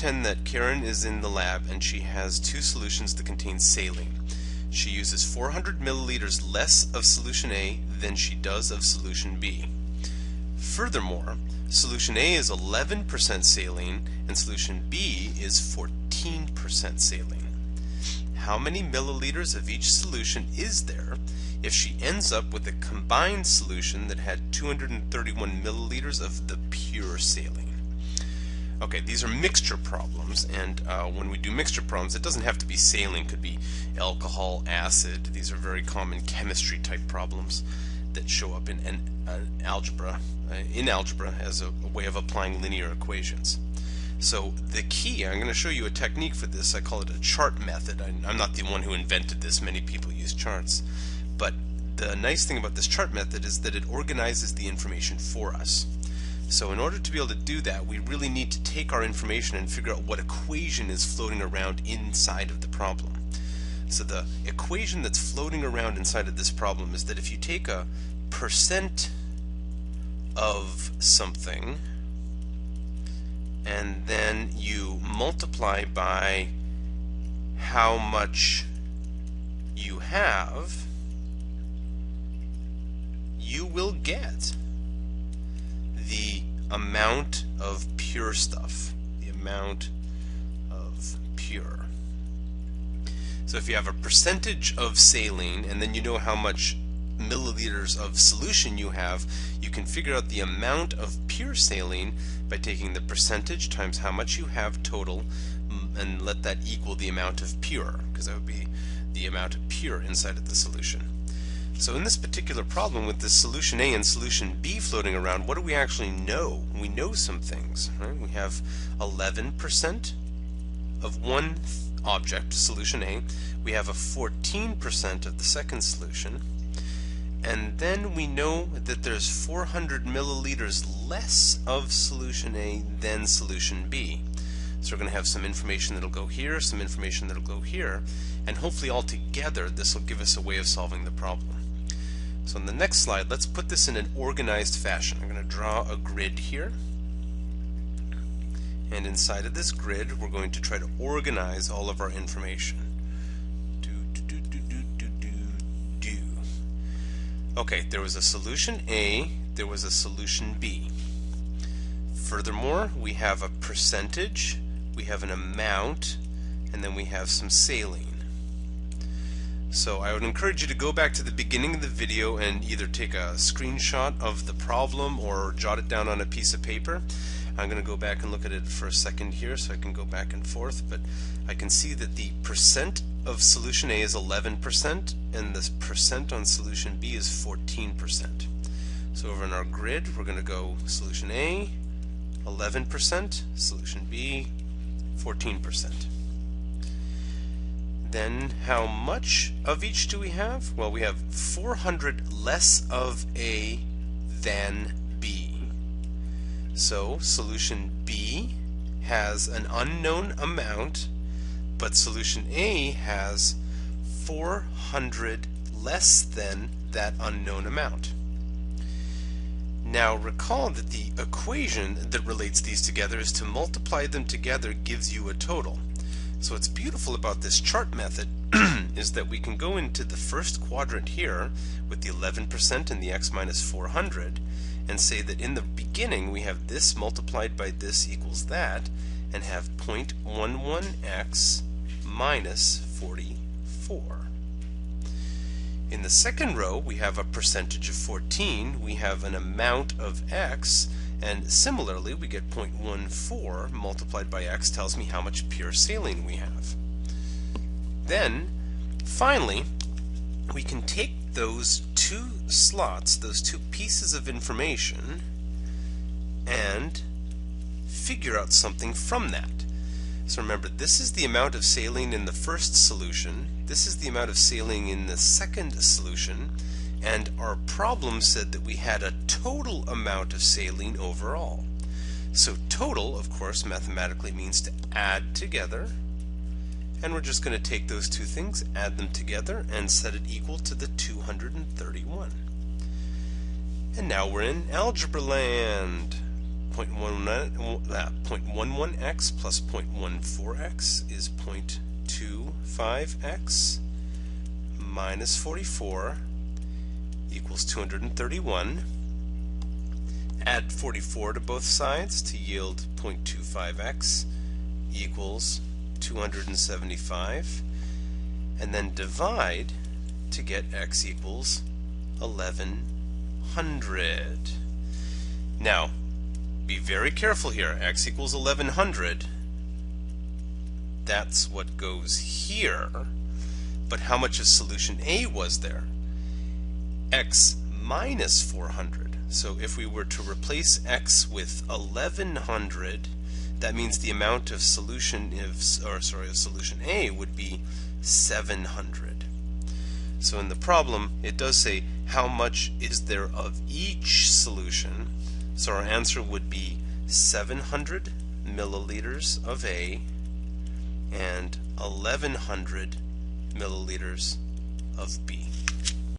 pretend that Karen is in the lab and she has two solutions that contain saline. She uses 400 milliliters less of solution A than she does of solution B. Furthermore, solution A is 11% saline and solution B is 14% saline. How many milliliters of each solution is there if she ends up with a combined solution that had 231 milliliters of the pure saline? Okay, these are mixture problems, and when we do mixture problems, it doesn't have to be saline. It could be alcohol, acid. These are very common chemistry type problems that show up in algebra as a way of applying linear equations. So the key, I'm going to show you a technique for this. I call it a chart method. I'm not the one who invented this. Many people use charts. But the nice thing about this chart method is that it organizes the information for us. So in order to be able to do that, we really need to take our information and figure out what equation is floating around inside of the problem. So the equation that's floating around inside of this problem is that if you take a percent of something and then you multiply by how much you have, you will get the amount of pure stuff, the amount of pure. So if you have a percentage of saline and then you know how much milliliters of solution you have, you can figure out the amount of pure saline by taking the percentage times how much you have total and let that equal the amount of pure, because that would be the amount of pure inside of the solution. So in this particular problem with the solution A and solution B floating around, what do we actually know? We know some things, right? We have 11% of one object, solution A. We have a 14% of the second solution. And then we know that there's 400 milliliters less of solution A than solution B. So we're going to have some information that'll go here, some information that'll go here, and hopefully all together this will give us a way of solving the problem. So in the next slide, let's put this in an organized fashion. I'm going to draw a grid here. And inside of this grid, we're going to try to organize all of our information. Okay, there was a solution A, there was a solution B. Furthermore, we have a percentage, we have an amount, and then we have some saline. So I would encourage you to go back to the beginning of the video and either take a screenshot of the problem or jot it down on a piece of paper. I'm going to go back and look at it for a second here so I can go back and forth, but I can see that the percent of solution A is 11% and the percent on solution B is 14%. So over in our grid, we're going to go solution A, 11%, solution B, 14%. Then how much of each do we have? Well, we have 400 less of A than B. So solution B has an unknown amount, but solution A has 400 less than that unknown amount. Now recall that the equation that relates these together is to multiply them together gives you a total. So what's beautiful about this chart method is that we can go into the first quadrant here with the 11% and the x minus 400 and say that in the beginning we have this multiplied by this equals that and have 0.11x minus 44. In the second row we have a percentage of 14, we have an amount of x, and similarly we get 0.14 multiplied by x tells me how much pure saline we have. Then finally we can take those two slots, those two pieces of information, and figure out something from that. So remember, this is the amount of saline in the first solution, this is the amount of saline in the second solution, and our problem said that we had a total amount of saline overall. So total, of course, mathematically means to add together, and we're just going to take those two things, add them together, and set it equal to the 231. And now we're in algebra land. 0.11x plus 0.14x is 0.25x minus 44 equals 231. Add 44 to both sides to yield 0.25x equals 275, and then divide to get x equals 1100. Now, be very careful here. X equals 1100. That's what goes here. But how much of solution A was there? X minus 400. So if we were to replace x with 1100, that means the amount of solution solution A would be 700. So in the problem, it does say how much is there of each solution. So our answer would be 700 milliliters of A and 1100 milliliters of B.